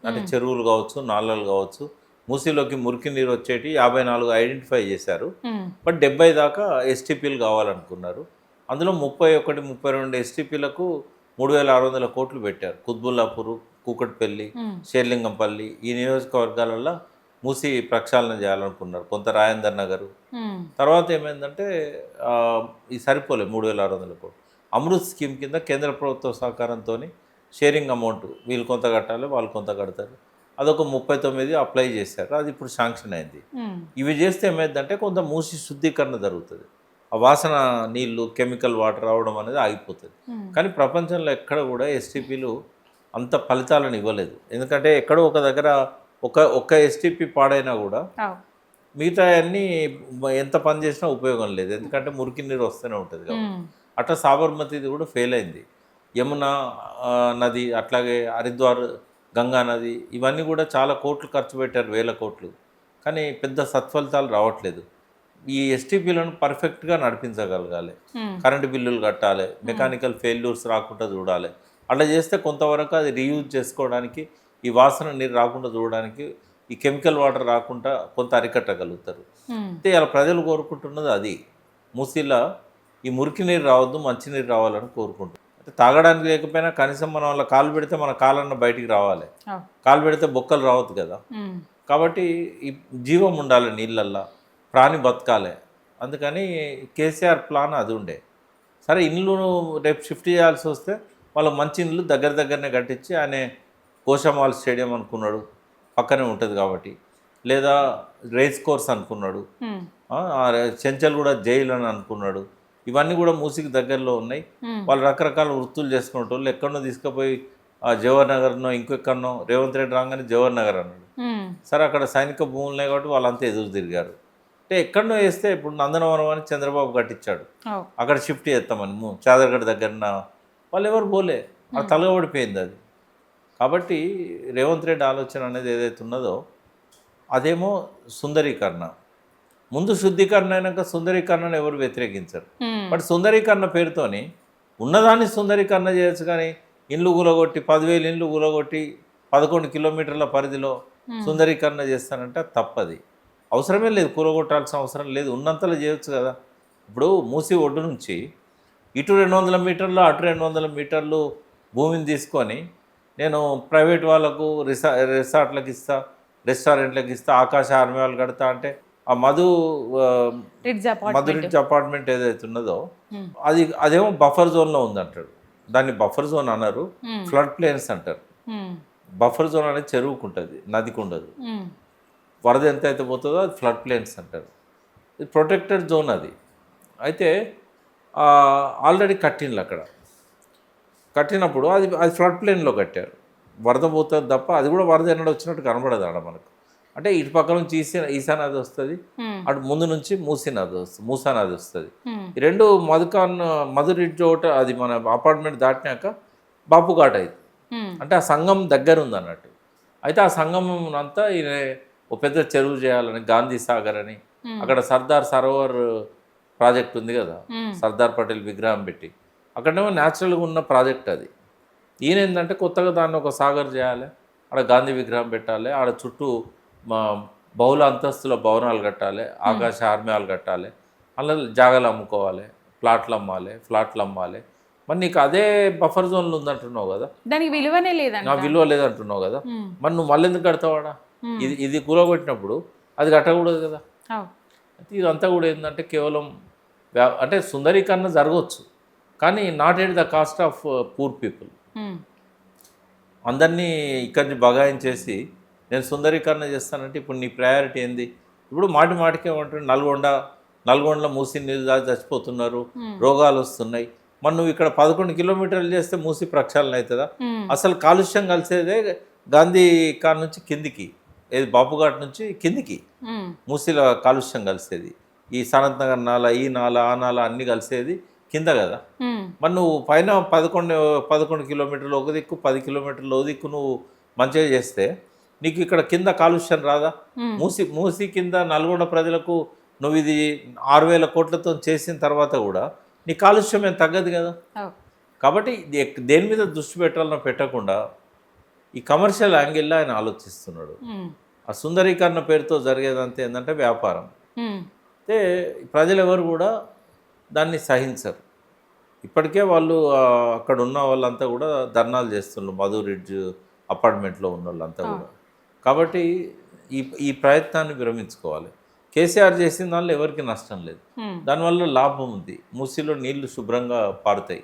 అంటే చెరువులు కావచ్చు నాలాలు కావచ్చు, మూసీలోకి మురికి నీరు వచ్చేటి 54 ఐడెంటిఫై చేశారు. బట్ 70 దాకా ఎస్టీపీలు కావాలనుకున్నారు. అందులో 31-32 ఎస్టీపీలకు 3,600 కోట్లు పెట్టారు. కుత్బుల్లాపూర్, కూకట్పల్లి, షేర్లింగంపల్లి ఈ నియోజకవర్గాలలో మూసి ప్రక్షాళన చేయాలనుకున్నారు. కొంత రాజేందర్ నగరు. తర్వాత ఏమైందంటే ఈ సరిపోలే 3,600 కోట్లు. అమృత్ స్కీమ్ కింద కేంద్ర ప్రభుత్వ సహకారంతో షేరింగ్ అమౌంట్ వీళ్ళు కొంత కట్టాలి, వాళ్ళు కొంత కడతారు. అదొక 39 అప్లై చేశారు, అది ఇప్పుడు శాంక్షన్ అయింది. ఇవి చేస్తే ఏమైందంటే కొంత మూసి శుద్ధీకరణ జరుగుతుంది, ఆ వాసన నీళ్లు కెమికల్ వాటర్ రావడం అనేది ఆగిపోతుంది. కానీ ప్రపంచంలో ఎక్కడ కూడా ఎస్టీపీలు అంత ఫలితాలను ఇవ్వలేదు. ఎందుకంటే ఎక్కడో ఒక దగ్గర ఒక్క ఎస్టీపీ పాడైనా కూడా మిగతా అన్నీ ఎంత పని చేసినా ఉపయోగం లేదు, ఎందుకంటే మురికి నీరు వస్తూనే ఉంటుంది కాబట్టి. అట్లా సాబర్మతిది కూడా ఫెయిల్ అయింది. యమున నది, అట్లాగే హరిద్వార్ గంగా నది, ఇవన్నీ కూడా చాలా కోట్లు ఖర్చు పెట్టారు, 1000 కోట్లు. కానీ పెద్ద సత్ఫలితాలు రావట్లేదు. ఈ ఎస్టీపీలను పర్ఫెక్ట్గా నడిపించగలగాలి, కరెంటు బిల్లులు కట్టాలి, మెకానికల్ ఫెయిల్యూర్స్ రాకుండా చూడాలి. అట్లా చేస్తే కొంతవరకు అది రీయూజ్ చేసుకోవడానికి, ఈ వాసన నీరు రాకుండా చూడడానికి, ఈ కెమికల్ వాటర్ రాకుండా కొంత అరికట్టగలుగుతారు. అయితే ఇలా ప్రజలు కోరుకుంటున్నది అది. మూసీలో ఈ మురికి నీరు రావద్దు, మంచినీరు రావాలని కోరుకుంటున్నారు. అంటే తాగడానికి లేకపోయినా కనీసం మనం వాళ్ళ కాలు పెడితే మన కాలన్న బయటికి రావాలి, కాలు పెడితే బొక్కలు రావద్దు కదా. కాబట్టి ఈ జీవం ఉండాలి నీళ్ళల్లో, ప్రాణి బతకాలి. అందుకని కేసీఆర్ ప్లాన్ అది ఉండే. సరే ఇండ్లు రేపు షిఫ్ట్ చేయాల్సి వస్తే వాళ్ళ మంచి ఇండ్లు దగ్గరనే కట్టించి, ఆయన గోషామాల్ స్టేడియం అనుకున్నాడు, పక్కనే ఉంటుంది కాబట్టి, లేదా రేస్ కోర్స్ అనుకున్నాడు, చెంచల్ కూడా జైలు అని అనుకున్నాడు. ఇవన్నీ కూడా మూసికి దగ్గరలో ఉన్నాయి. వాళ్ళు రకరకాల వృత్తులు చేసుకునే వాళ్ళు ఎక్కడనో తీసుకుపోయి జవహర్ నగర్నో ఇంకెక్కడనో, రేవంత్ రెడ్డి రాగానే జవహర్ నగర్ అన్నాడు. సరే అక్కడ సైనిక భూములున్నాయి కాబట్టి వాళ్ళంతా ఎదురు తిరిగారు. అంటే ఎక్కడనో వేస్తే ఇప్పుడు నందనవనం అని చంద్రబాబు కట్టించాడు, అక్కడ షిఫ్ట్ చేస్తామని చాదర్గఢ్ దగ్గర వాళ్ళు ఎవరు పోలే, అది తలగబడిపోయింది అది. కాబట్టి రేవంత్ రెడ్డి ఆలోచన అనేది ఏదైతే ఉన్నదో అదేమో సుందరీకరణ. ముందు శుద్ధీకరణ అయినాక సుందరీకరణను ఎవరు వ్యతిరేకించరు. బట్ సుందరీకరణ పేరుతోని ఉన్నదాన్ని సుందరీకరణ చేయొచ్చు, కానీ ఇండ్లు కూలగొట్టి 10,000 ఇండ్లు కూలగొట్టి 11 కిలోమీటర్ల పరిధిలో సుందరీకరణ చేస్తానంటే తప్పది. అవసరమే లేదు, కూలగొట్టాల్సిన అవసరం లేదు, ఉన్నంతలో చేయొచ్చు కదా. ఇప్పుడు మూసి ఒడ్డు నుంచి ఇటు 200 మీటర్లు అటు 200 మీటర్లు భూమిని తీసుకొని నేను ప్రైవేట్ వాళ్ళకు రిసార్ట్లకు ఇస్తా, రెస్టారెంట్లకు ఇస్తా, ఆకాశ ఆర్మీ వాళ్ళు కడతా అంటే ఆ రిడ్జ్ మధురిచ్ అపార్ట్మెంట్ ఏదైతే ఉన్నదో అదేమో బఫర్ జోన్లో ఉందంటాడు. దాన్ని బఫర్ జోన్ అన్నారు, ఫ్లడ్ ప్లేన్స్ అంటారు. బఫర్ జోన్ అనేది చెరువుకు ఉంటుంది, నదికి ఉండదు. వరద ఎంత అయితే పోతుందో అది ఫ్లడ్ ప్లేన్స్ అంటారు. ఇది ప్రొటెక్టెడ్ జోన్ అది. అయితే ఆల్రెడీ కట్టిండ్రు అక్కడ. కట్టినప్పుడు అది అది ఫ్లడ్ ప్లేన్లో కట్టారు. వరద పోతుంది తప్ప అది కూడా వరద ఎన్నడ వచ్చినట్టు కనబడదు ఆడ మనకు. అంటే ఇటు పక్క నుంచి ఈశా నది వస్తుంది, అటు ముందు నుంచి మూసా నది వస్తుంది. ఈ రెండు మధురిడ్జ్ ఒకటి అది మన అపార్ట్మెంట్ దాటినాక బాపుఘాట్ అయింది. అంటే ఆ సంఘం దగ్గర ఉంది అన్నట్టు. అయితే ఆ సంఘం అంతా ఒక పెద్ద చెరువు చేయాలని గాంధీ సాగర్ అని అక్కడ సర్దార్ సరోవర్ ప్రాజెక్ట్ ఉంది కదా, సర్దార్ పటేల్ విగ్రహం పెట్టి అక్కడేమో న్యాచురల్గా ఉన్న ప్రాజెక్ట్ అది. ఈయన ఏంటంటే కొత్తగా దాన్ని ఒక సాగర్ చేయాలి, ఆడ గాంధీ విగ్రహం పెట్టాలి, ఆడ చుట్టూ బహుళ అంతస్తుల భవనాలు కట్టాలి, ఆకాశ ఆర్మయాలు కట్టాలి, అలా జాగాలు అమ్ముకోవాలి, ఫ్లాట్లు అమ్మాలి. మరి నీకు అదే బఫర్ జోన్లు ఉందంటున్నావు కదా, దానికి విలువనే లేదండి. నా విలువ లేదంటున్నావు కదా, మరి నువ్వు మళ్ళీ ఎందుకు కడతావాడా? ఇది కూలగొట్టినప్పుడు అది కట్టకూడదు కదా. ఇదంతా కూడా ఏంటంటే కేవలం అంటే సుందరీకరణ జరగవచ్చు, కానీ not at the cost of poor people. అందరినీ ఇక్కడిని బగాయించేసి నేను సుందరీకరణ చేస్తానంటే ఇప్పుడు నీ ప్రయారిటీ ఏంది? ఇప్పుడు మాటికే ఏమంటారు, నల్గొండలో మూసి నీళ్ళు దాచి చచ్చిపోతున్నారు, రోగాలు వస్తున్నాయి. మరి నువ్వు ఇక్కడ 11 కిలోమీటర్లు చేస్తే మూసి ప్రక్షాళన అవుతుందా? అసలు కాలుష్యం కలిసేదే గాంధీ కాడ నుంచి కిందికి, ఏది బాపుఘాట్ నుంచి కిందికి మూసిలో కాలుష్యం కలిసేది. ఈ సనత్ నగర్ నాల, ఈ నాల, ఆ నాల అన్నీ కలిసేది కింద కదా. మరి నువ్వు పైన 11 కిలోమీటర్లు ఒక దిక్కు, 10 కిలోమీటర్లు ఒక దిక్కు నువ్వు మంచిగా చేస్తే నీకు ఇక్కడ కింద కాలుష్యం రాదా? మూసి కింద నల్గొండ ప్రజలకు నువ్వు ఇది 6,000 కోట్లతో చేసిన తర్వాత కూడా నీ కాలుష్యం ఏం తగ్గదు కదా. కాబట్టి దేని మీద దృష్టి పెట్టాలనో పెట్టకుండా ఈ కమర్షియల్ యాంగిల్లో ఆయన ఆలోచిస్తున్నాడు. ఆ సుందరీకరణ పేరుతో జరిగేదంతా ఏంటంటే వ్యాపారం. అయితే ప్రజలు ఎవరు కూడా దాన్ని సహించరు. ఇప్పటికే వాళ్ళు అక్కడ ఉన్న వాళ్ళంతా కూడా ధర్నాలు చేస్తున్నారు, మధురిడ్జ్ అపార్ట్మెంట్లో ఉన్న వాళ్ళంతా కూడా. కాబట్టి ఈ ప్రయత్నాన్ని విరమించుకోవాలి. కేసీఆర్ చేసిన దానిలో ఎవరికి నష్టం లేదు, దానివల్ల లాభం ఉంది. మూసీలో నీళ్లు శుభ్రంగా పారుతాయి.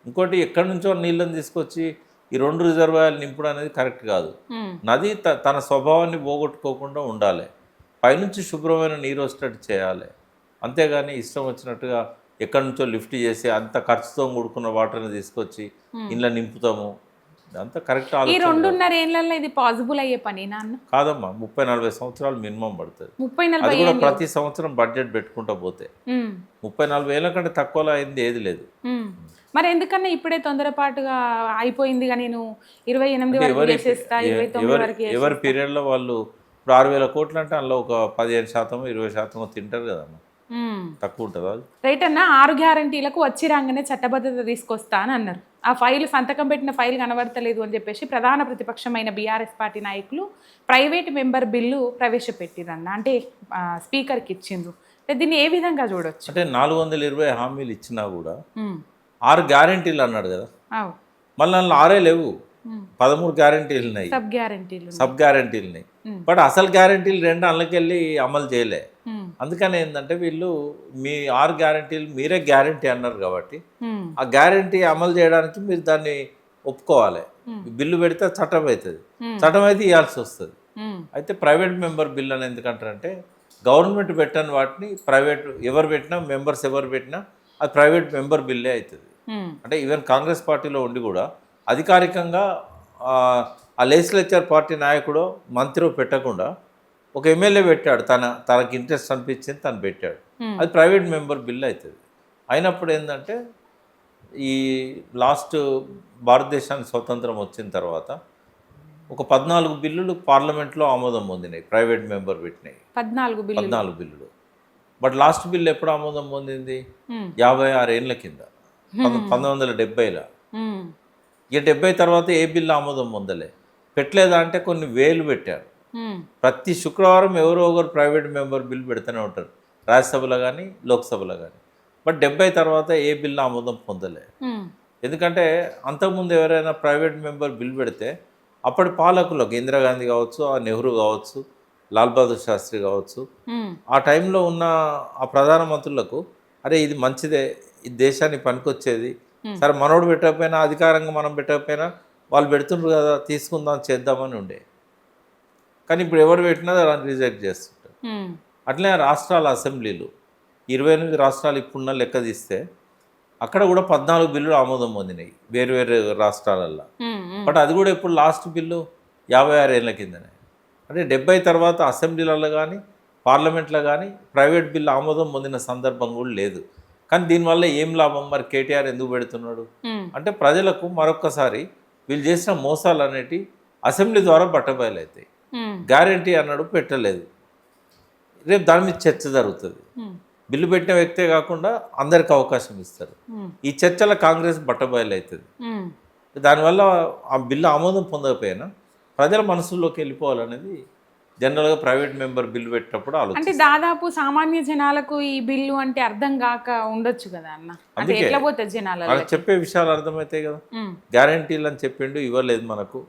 ఇంకోటి ఎక్కడి నుంచో నీళ్ళని తీసుకొచ్చి ఈ 2 రిజర్వాయర్లు నింపడం అనేది కరెక్ట్ కాదు. నది తన స్వభావాన్ని పోగొట్టుకోకుండా ఉండాలి, పైనుంచి శుభ్రమైన నీరు వచ్చేటట్టు చేయాలి. అంతేగాని ఇష్టం వచ్చినట్టుగా ఎక్కడి నుంచో లిఫ్ట్ చేసి అంత ఖర్చుతో కూడుకున్న వాటర్ని తీసుకొచ్చి ఇంట్లో నింపుతాము, అంతా కరెక్ట్. ఈ 2.5 ఏళ్లలో ఇది పాసిబుల్ అయ్యే పని నాన్న కాదమ్మా. 30-40 సంవత్సరాలు మినిమం పడుతుంది. 30-40 అది కూడా ప్రతి సంవత్సరం బడ్జెట్ పెట్టుకుంటా పోతే 30-40 ఏళ్ళ కంటే తక్కువలో అయింది ఏది లేదు. మరి ఎందుకన్నా ఇప్పుడే తొందరపాటుగా అయిపోయింది, నేను 28 వరకు చేసేస్తా, 29 వరకు. ఎవరి పీరియడ్లో వాళ్ళు ఇప్పుడు 6,000 కోట్లు అంటే అందులో ఒక 15%, 20% తింటారు కదమ్మా, తక్కువ ఉంటుంది అది. రైట్ అన్న. 6 గ్యారంటీలకు వచ్చి రాగానే చట్టబద్ధత తీసుకొస్తా అని అన్నారు. ఆ ఫైల్, సంతకం పెట్టిన ఫైల్ కనబడతలేదు అని చెప్పేసి ప్రధాన ప్రతిపక్షమైన బీఆర్ఎస్ పార్టీ నాయకులు ప్రైవేట్ మెంబర్ బిల్లు ప్రవేశపెట్టిరన్న, అంటే స్పీకర్కి ఇచ్చిండ్రు. దీన్ని ఏ విధంగా చూడొచ్చు? అంటే 420 హామీలు ఇచ్చినా కూడా 6 గ్యారంటీలు అన్నాడు కదా, మళ్ళీ అందులో 6 లేవు, 13 గ్యారంటీలు ఉన్నాయి, సబ్ గ్యారంటీలు ఉన్నాయి. బట్ అసలు గ్యారంటీలు 2 అందులోకెళ్ళి అమలు చేయలే. అందుకని ఏంటంటే వీళ్ళు మీ 6 గ్యారంటీలు మీరే గ్యారంటీ అన్నారు కాబట్టి ఆ గ్యారంటీ అమలు చేయడానికి మీరు దాన్ని ఒప్పుకోవాలి. బిల్లు పెడితే చట్టం అవుతుంది, చట్టం అయితే ఇవ్వాల్సి వస్తుంది. అయితే ప్రైవేట్ మెంబర్ బిల్ అని ఎందుకంటారంటే గవర్నమెంట్ పెట్టని వాటిని ప్రైవేట్ ఎవరు పెట్టినా, మెంబర్స్ ఎవరు పెట్టినా అది ప్రైవేట్ మెంబర్ బిల్లే అవుతుంది. అంటే ఈవెన్ కాంగ్రెస్ పార్టీలో ఉండి కూడా అధికారికంగా ఆ లెజిస్లేచర్ పార్టీ నాయకుడు మంత్రి పెట్టకుండా ఒక ఎమ్మెల్యే పెట్టాడు, తనకి ఇంట్రెస్ట్ అనిపించింది తను పెట్టాడు, అది ప్రైవేట్ మెంబర్ బిల్ అవుతుంది. అయినప్పుడు ఏంటంటే ఈ లాస్ట్ భారతదేశానికి స్వతంత్రం వచ్చిన తర్వాత ఒక 14 బిల్లులు పార్లమెంట్లో ఆమోదం పొందినాయి, ప్రైవేట్ మెంబర్ పెట్టినాయి 14 బిల్లులు. బట్ లాస్ట్ బిల్ ఎప్పుడు ఆమోదం పొందింది? 56 ఏళ్ళ కింద, 1970లో. ఇక 70 తర్వాత ఏ బిల్లు ఆమోదం పొందలే. పెట్టలేదా అంటే కొన్ని వేలు పెట్టారు. ప్రతి శుక్రవారం ఎవరో ఒకరు ప్రైవేట్ మెంబర్ బిల్ పెడుతూనే ఉంటారు, రాజ్యసభలో కానీ లోక్సభలో కానీ. బట్ 70 తర్వాత ఏ బిల్లు ఆమోదం పొందలే. ఎందుకంటే అంతకుముందు ఎవరైనా ప్రైవేట్ మెంబర్ బిల్ పెడితే అప్పటి పాలకులకు ఇందిరాగాంధీ కావచ్చు, ఆ నెహ్రూ కావచ్చు, లాల్ బహదూర్ శాస్త్రి కావచ్చు, ఆ టైంలో ఉన్న ఆ ప్రధానమంత్రులకు అరే ఇది మంచిదే, ఇది దేశానికి పనికొచ్చేది, సరే మనోడు పెట్టకపోయినా అధికారంగా మనం పెట్టకపోయినా వాళ్ళు పెడుతుండ్రు కదా తీసుకుందాం చేద్దామని ఉండే. కానీ ఇప్పుడు ఎవరు పెట్టినా దాన్ని రిజెక్ట్ చేస్తుంటారు. అట్లనే రాష్ట్రాల అసెంబ్లీలు 28 రాష్ట్రాలు ఇప్పుడున్న లెక్క తీస్తే అక్కడ కూడా 14 బిల్లులు ఆమోదం పొందినాయి వేరు వేరు రాష్ట్రాలల్లో. బట్ అది కూడా ఇప్పుడు లాస్ట్ బిల్లు 56 ఏళ్ళ కిందనే. అంటే 70 తర్వాత అసెంబ్లీలలో కానీ పార్లమెంట్లో కానీ ప్రైవేట్ బిల్లు ఆమోదం పొందిన సందర్భం కూడా లేదు. కానీ దీనివల్ల ఏం లాభం మరి కేటీఆర్ ఎందుకు పెడుతున్నాడు అంటే ప్రజలకు మరొక్కసారి వీళ్ళు చేసిన మోసాలు అనేటి అసెంబ్లీ ద్వారా బట్టబయలవుతాయి. గ్యారంటీ అన్నాడు పెట్టలేదు, రేపు దాని మీద చర్చ జరుగుతుంది. బిల్లు పెట్టిన వ్యక్తే కాకుండా అందరికి అవకాశం ఇస్తారు. ఈ చర్చలో కాంగ్రెస్ బట్టబయలు అవుతుంది. దానివల్ల ఆ బిల్లు ఆమోదం పొందకపోయినా ప్రజల మనసుల్లోకి వెళ్ళిపోవాలనేది జనరల్గా ప్రైవేట్ మెంబర్ బిల్లు పెట్టినప్పుడు అంటే ఆలోచన. దాదాపు సామాన్య జనాలకు ఈ బిల్లు అంటే అర్థం కాక ఉండొచ్చు కదా అన్న, అంటే అందుకే ఎట్లా పోతుంది జనాలు. వాళ్ళకి చెప్పే విషయాలు అర్థమవుతాయి కదా. గ్యారంటీలు అని చెప్పిండు, ఇవ్వలేదు మనకు,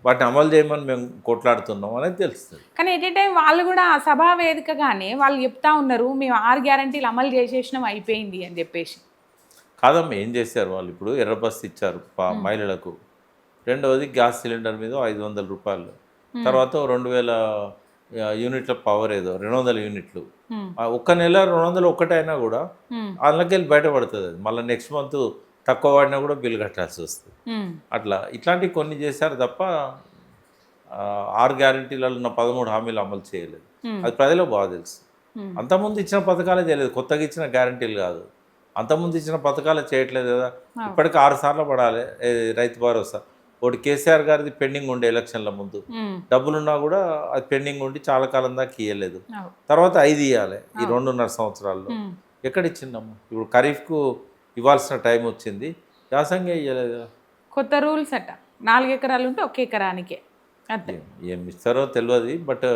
వాటిని అమలు చేయమని మేము కొట్లాడుతున్నాం అనేది తెలుస్తుంది. కానీ ఎట్ ఏ టైం వాళ్ళు కూడా ఆ సభా వేదికగానే వాళ్ళు చెప్తా ఉన్నారు మేము 6 గ్యారంటీలు అమలు చేసేసినాం అయిపోయింది అని చెప్పేసి. కాదమ్మా ఏం చేశారు వాళ్ళు? ఇప్పుడు ఎర్ర బస్సు ఇచ్చారు మహిళలకు, రెండవది గ్యాస్ సిలిండర్ మీద 500 రూపాయలు, తర్వాత 2000 యూనిట్ల పవర్ ఏదో 200 యూనిట్లు, ఒక్క నెల 201 అయినా కూడా అందులోకి వెళ్ళి బయటపడుతుంది. అది మళ్ళీ నెక్స్ట్ మంత్ తక్కువ వాడినా కూడా బిల్ కట్టాల్సి వస్తుంది. అట్లా ఇట్లాంటివి కొన్ని చేశారు తప్ప 6 గ్యారంటీలలో ఉన్న 13 హామీలు అమలు చేయలేదు. అది ప్రజలకు బాగా తెలుసు. అంతకుముందు ఇచ్చిన పథకాలే చేయలేదు, కొత్తగా ఇచ్చిన గ్యారంటీలు కాదు. అంతకుముందు ఇచ్చిన పథకాలే చేయట్లేదు కదా. ఇప్పటికి 6 సార్లు పడాలి రైతు భరోసా. ఒకటి కేసీఆర్ గారిది పెండింగ్ ఉండే ఎలక్షన్ల ముందు, డబ్బులున్నా కూడా అది పెండింగ్ ఉండి చాలా కాలం దాకా ఇవ్వలేదు. తర్వాత 5 ఇవ్వాలి ఈ 2.5 సంవత్సరాల్లో. ఎక్కడ ఇచ్చిందమ్మా? ఇప్పుడు ఖరీఫ్కు ఇవ్వాల్సిన టైం వచ్చింది, యాసంగి ఇవ్వలేదు. కొత్త రూల్స్ అట, 4 ఎకరాలు ఉంటే 1 ఎకరానికే అంతే. ఏం ఇస్తారో తెలియదు, బట్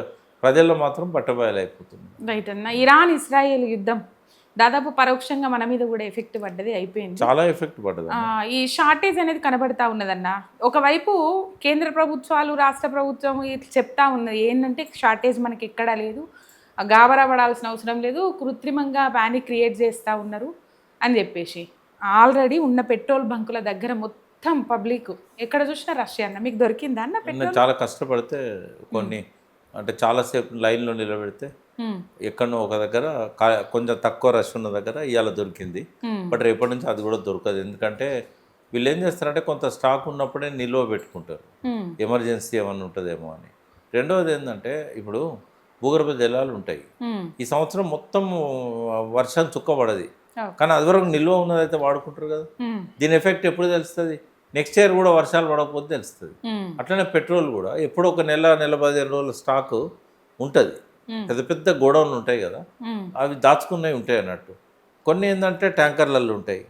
ప్రజల్లో మాత్రం బట్టబయలైపోతుంది. రైట్ అన్న, ఇరాన్ ఇస్రాయేల్ యుద్ధం దాదాపు పరోక్షంగా మన మీద కూడా ఎఫెక్ట్ పడ్డది, అయిపోయింది. చాలా ఎఫెక్ట్ పడ్డది. ఈ షార్టేజ్ అనేది కనబడతా ఉన్నదన్న. ఒకవైపు కేంద్ర ప్రభుత్వాలు రాష్ట్ర ప్రభుత్వం ఇట్లా చెప్తా ఉన్నది ఏంటంటే షార్టేజ్ మనకి ఎక్కడా లేదు, గాబరా పడాల్సిన అవసరం లేదు, కృత్రిమంగా ప్యానిక్ క్రియేట్ చేస్తూ ఉన్నారు అని చెప్పేసి. ఆల్రెడీ ఉన్న పెట్రోల్ బంకుల దగ్గర మొత్తం పబ్లిక్ ఎక్కడ చూసినా రష్ అన్న. మీకు దొరికిందా అన్న పెట్రోల్? చాలా కష్టపడితే కొన్ని అంటే చాలాసేపు లైన్లో నిలబెడితే ఎక్కడో ఒక దగ్గర కొంచెం తక్కువ రష్ ఉన్న దగ్గర ఇవాళ దొరికింది. బట్ రేపటి నుంచి అది కూడా దొరకదు. ఎందుకంటే వీళ్ళు ఏం చేస్తారంటే కొంత స్టాక్ ఉన్నప్పుడే నిల్వ పెట్టుకుంటారు, ఎమర్జెన్సీ ఏమన్నా ఉంటుందేమో అని. రెండవది ఏంటంటే ఇప్పుడు భూగర్భ జలాలు ఉంటాయి. ఈ సంవత్సరం మొత్తం వర్షం చుక్క పడది, కానీ అది వరకు నిల్వ ఉన్నదైతే వాడుకుంటారు కదా. దీని ఎఫెక్ట్ ఎప్పుడు తెలుస్తుంది? నెక్స్ట్ ఇయర్ కూడా వర్షాలు పడకపోతే తెలుస్తుంది. అట్లనే పెట్రోల్ కూడా ఎప్పుడు ఒక నెల 15 రోజుల స్టాకు ఉంటుంది. పెద్ద పెద్ద గోడౌన్లు ఉంటాయి కదా, అవి దాచుకున్నవి ఉంటాయి అన్నట్టు. కొన్ని ఏంటంటే ట్యాంకర్లలో ఉంటాయి,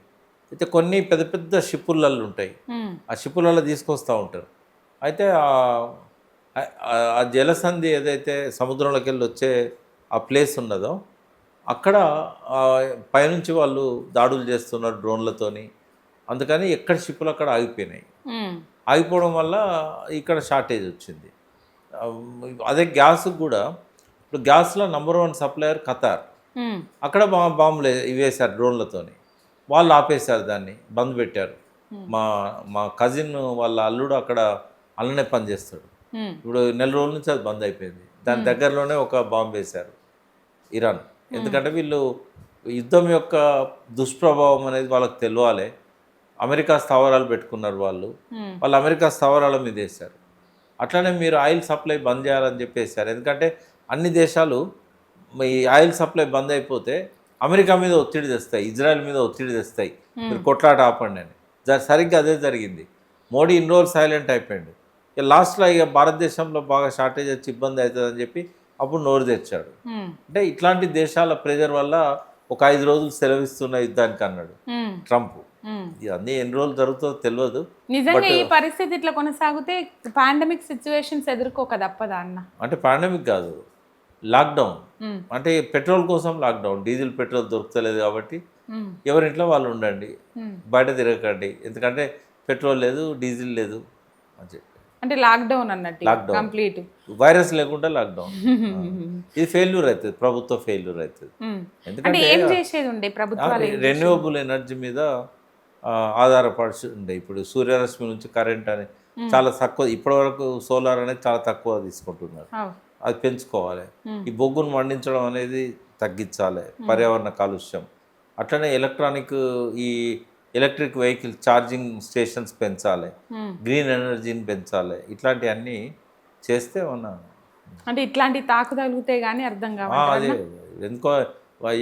అయితే కొన్ని పెద్ద పెద్ద షిప్పులలో ఉంటాయి. ఆ షిప్పులలో తీసుకొస్తూ ఉంటారు. అయితే ఆ జలసంధి ఏదైతే సముద్రంలోకి వెళ్ళి వచ్చే ఆ ప్లేస్ ఉన్నదో అక్కడ పైనుంచి వాళ్ళు దాడులు చేస్తున్నారు డ్రోన్లతోని. అందుకని ఎక్కడ షిప్పులు అక్కడ ఆగిపోయినాయి. ఆగిపోవడం వల్ల ఇక్కడ షార్టేజ్ వచ్చింది. అదే గ్యాస్కి కూడా ఇప్పుడు గ్యాస్లో #1 సప్లయర్ ఖతార్. అక్కడ బాంబులు వేశారు డ్రోన్లతోని, వాళ్ళు ఆపేశారు, దాన్ని బంద్ పెట్టారు. మా కజిన్ వాళ్ళ అల్లుడు అక్కడ అల్లనే పనిచేస్తాడు. ఇప్పుడు నెల రోజుల నుంచి అది బంద్ అయిపోయింది. దాని దగ్గరలోనే ఒక బాంబు వేశారు ఇరాన్. ఎందుకంటే వీళ్ళు యుద్ధం యొక్క దుష్ప్రభావం అనేది వాళ్ళకి తెలియాలి. అమెరికా స్థావరాలు పెట్టుకున్నారు వాళ్ళు అమెరికా స్థావరాల మీద వేశారు. అట్లనే మీరు ఆయిల్ సప్లై బంద్ చేయాలని చెప్పేశారు. ఎందుకంటే అన్ని దేశాలు ఈ ఆయిల్ సప్లై బంద్ అయిపోతే అమెరికా మీద ఒత్తిడి తెస్తాయి, ఇజ్రాయెల్ మీద ఒత్తిడి తెస్తాయి, మీరు కొట్లాట ఆపండి అని. సరిగ్గా అదే జరిగింది. మోడీ ఇన్ని రోజులు సైలెంట్ అయిపోయాడు. ఇక లాస్ట్లో ఇక భారతదేశంలో బాగా షార్టేజ్ వచ్చి ఇబ్బంది అవుతుందని చెప్పి అప్పుడు నోరు తెచ్చాడు. అంటే ఇట్లాంటి దేశాల ప్రెజర్ వల్ల ఒక 5 రోజులు సెలవిస్తున్న యుద్ధానికి అన్నాడు ట్రంప్. ఇవన్నీ ఎన్ని రోజులు జరుగుతుందో తెలియదు. నిజంగా ఈ పరిస్థితి ఇట్లా కొనసాగితే పాండమిక్ సిచ్యువేషన్స్ ఎదుర్కోక తప్పదా అన్న? అంటే పాండమిక్ కాదు, లాక్డౌన్ ఉమ్, అంటే పెట్రోల్ కోసం లాక్డౌన్, డీజిల్ పెట్రోల్ దొరుకుతలేదు కాబట్టి ఉమ్, ఎవరింట్లో వాళ్ళు ఉండండి, ఉమ్. బయట తిరగకండి, ఎందుకంటే పెట్రోల్ లేదు, డీజిల్ లేదు అని చెప్పి అంటే లాక్డౌన్ అన్నట్టు లాక్డౌన్, కంప్లీట్. వైరస్ లేకుండా లాక్డౌన్. ఇది ఫెయిల్యూర్ అవుతుంది, ప్రభుత్వ ఫెయిల్యూర్ అవుతుంది. అంటే ఎందుకంటే ఏం చేసేది ఉండే ప్రభుత్వాలు ఏం చేసేది? రెన్యూవబుల్ ఎనర్జీ మీద ఆధారపడి ఉండే. ఇప్పుడు సూర్యరశ్మి నుంచి కరెంట్ అని చాలా తక్కువ, ఇప్పటివరకు సోలార్ అనేది చాలా తక్కువ తీసుకుంటున్నారు. అవ్. అది పెంచుకోవాలి. ఉమ్, ఈ బొగ్గును మండించడం అనేది తగ్గించాలి, పర్యావరణ కాలుష్యం. అట్లనే ఈ ఎలక్ట్రిక్ వెహికల్ ఛార్జింగ్ స్టేషన్స్ పెంచాలి, ఉమ్. గ్రీన్ ఎనర్జీని పెంచాలి. ఇట్లాంటివన్నీ చేస్తే అంటే ఇట్లాంటి తాకు తగిలితే గానీ అర్థం కావాలి. అదే ఎందుకో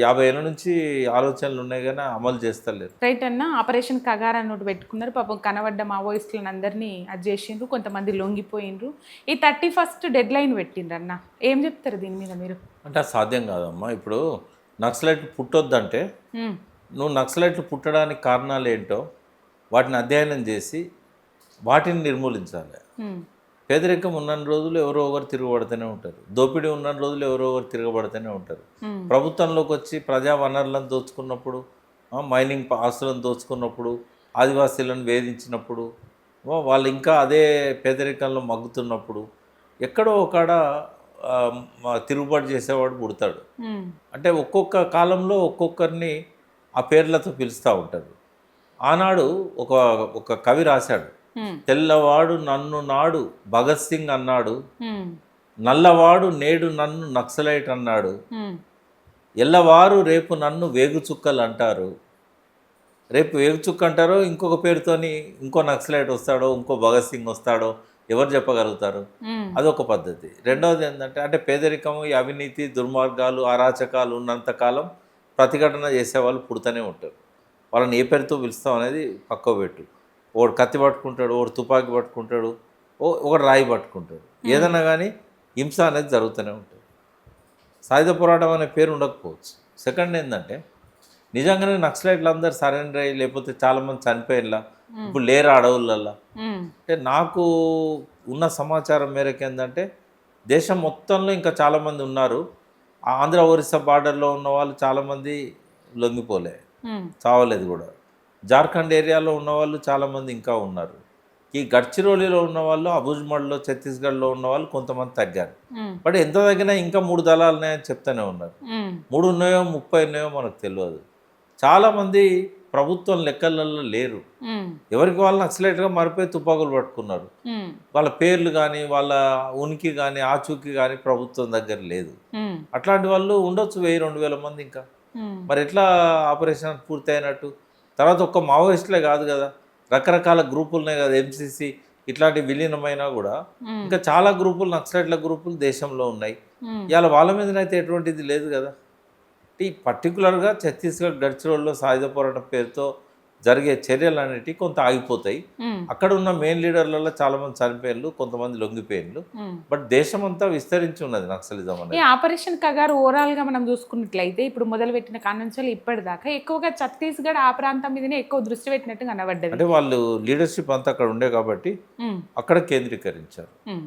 50 ఏళ్ళ నుంచి ఆలోచనలు ఉన్నాయి కానీ అమలు చేస్తలేరు. రైట్ అన్న. ఆపరేషన్ కగార్ అన్నట్టు పెట్టుకున్నారు, పాపం కనబడ్డ మావోయిస్టులను అందరినీ అది చేసిండ్రు, కొంతమంది లొంగిపోయిండ్రు. ఈ 31st డెడ్ లైన్ పెట్టిండ్రు అన్న, ఏం చెప్తారు దీని మీద మీరు? అంటే అది సాధ్యం కాదమ్మా. ఇప్పుడు నక్సలైట్లు పుట్టొద్దంటే ఉమ్, నువ్వు నక్సలైట్లు పుట్టడానికి కారణాలు ఏంటో వాటిని అధ్యయనం చేసి వాటిని నిర్మూలించాలి. ఉమ్, పేదరికం ఉన్న రోజులు ఎవరో ఒకరు తిరగబడుతూనే ఉంటారు, దోపిడీ ఉన్న రోజులు ఎవరో ఒకరు తిరగబడుతూనే ఉంటారు. ఉమ్, ప్రభుత్వంలోకి వచ్చి ప్రజా వనరులను దోచుకున్నప్పుడు, మైనింగ్ ఆస్తులను దోచుకున్నప్పుడు, ఆదివాసీలను వేధించినప్పుడు, వాళ్ళు ఇంకా అదే పేదరికంలో మగ్గుతున్నప్పుడు ఎక్కడో ఒకడ తిరుగుబాటు చేసేవాడు పుడతాడు. ఉమ్, అంటే ఒక్కొక్క కాలంలో ఒక్కొక్కరిని ఆ పేర్లతో పిలుస్తూ ఉంటారు. ఆనాడు ఒక ఒక కవి రాశాడు, ఉమ్, తెల్లవాడు నన్ను నాడు భగత్ సింగ్ అన్నాడు, ఉమ్, నల్లవాడు నేడు నన్ను నక్సలైట్ అన్నాడు, ఉమ్, ఎల్లవారు రేపు నన్ను వేగుచుక్కలు అంటారు. రేపు వేగుచుక్క అంటారో ఇంకొక పేరుతోని ఇంకో నక్సలైట్ వస్తాడో ఇంకో భగత్ సింగ్ వస్తాడో ఎవరు చెప్పగలుగుతారు? ఉమ్, అదొక పద్ధతి. రెండవది ఏంటంటే అంటే పేదరికము, ఈ అవినీతి, దుర్మార్గాలు, అరాచకాలు ఉన్నంతకాలం ప్రతిఘటన చేసేవాళ్ళు పుడుతూనే ఉంటారు. వాళ్ళని ఏ పేరుతో పిలుస్తాం అనేది పక్కకు పెట్టు. ఒకడు కత్తి పట్టుకుంటాడు, ఒకడు తుపాకీ పట్టుకుంటాడు, ఒకడు రాయి పట్టుకుంటాడు. ఏదన్నా కానీ హింస అనేది జరుగుతూనే ఉంటుంది. సాయుధ పోరాటం అనే పేరు ఉండకపోవచ్చు. సెకండ్ ఏంటంటే నిజంగానే నక్సలైట్లు అందరు సరెండర్ అయ్యి లేకపోతే చాలామంది చనిపోయేలా ఇప్పుడు లేరు అడవులల్లో. ఉమ్, అంటే నాకు ఉన్న సమాచారం మేరకు ఏంటంటే దేశం మొత్తంలో ఇంకా చాలామంది ఉన్నారు. ఆంధ్ర ఒరిస్సా బార్డర్లో ఉన్న వాళ్ళు చాలామంది లొంగిపోలే, ఉమ్, చావలేదు కూడా. జార్ఖండ్ ఏరియాలో ఉన్నవాళ్ళు చాలామంది ఇంకా ఉన్నారు. ఈ గడ్చిరోలిలో ఉన్నవాళ్ళు, అబుజ్మడ్లో ఛత్తీస్గఢ్లో ఉన్నవాళ్ళు కొంతమంది తగ్గారు. ఉమ్, బట్ ఎంత తగ్గినా ఇంకా 3 దళాలు ఉన్నాయని చెప్తూనే ఉన్నారు. ఉమ్, 3 ఉన్నాయో 30 ఉన్నాయో మనకు తెలియదు. చాలామంది ప్రభుత్వం లెక్కలలో లేరు. ఉమ్, ఎవరికి వాళ్ళు నక్సలైట్గా మారిపోయి తుపాకులు పట్టుకున్నారు. ఉమ్, వాళ్ళ పేర్లు కానీ వాళ్ళ ఉనికి కానీ ఆచూకీ కానీ ప్రభుత్వం దగ్గర లేదు. ఉమ్, అట్లాంటి వాళ్ళు ఉండొచ్చు 1000-2000 మంది ఇంకా. ఉమ్, మరి ఎట్లా ఆపరేషన్ పూర్తి అయినట్టు? తర్వాత ఒక్క మావోయిస్టులే కాదు కదా, రకరకాల గ్రూపులు ఉన్నాయి కదా, ఎంసీసీ ఇట్లాంటి విలీనమైనా కూడా ఇంకా చాలా గ్రూపులు, నక్సలైట్ల గ్రూపులు దేశంలో ఉన్నాయి. ఉమ్. ఇవాళ వాళ్ళ మీదనైతే ఎటువంటిది లేదు కదా. ఈ పర్టికులర్గా ఛత్తీస్గఢ్ గడ్చిరోల్లో సాయుధ పోరాటం పేరుతో జరిగే చర్యలు అనేటివి కొంత ఆగిపోతాయి. ఉమ్, అక్కడ ఉన్న మెయిన్ లీడర్లలో చాలామంది చనిపోయిన్లు, కొంతమంది లొంగిపోయిన్లు. ఉమ్. బట్ దేశం అంతా విస్తరించి ఉన్నది నక్సలిజం ఈ అనేది. ఆపరేషన్ కగారు ఓవరాల్ గా మనం చూసుకున్నట్లయితే ఇప్పుడు మొదలు పెట్టిన కాన్వెన్షన్ ఇప్పటిదాకా ఎక్కువగా ఛత్తీస్గఢ్ ఆ ప్రాంతం మీదనే ఎక్కువ దృష్టి పెట్టినట్టు కనబడ్డది. అంటే వాళ్ళు లీడర్షిప్ అంతా అక్కడ ఉండే కాబట్టి ఉమ్, అక్కడ కేంద్రీకరించారు. ఉమ్.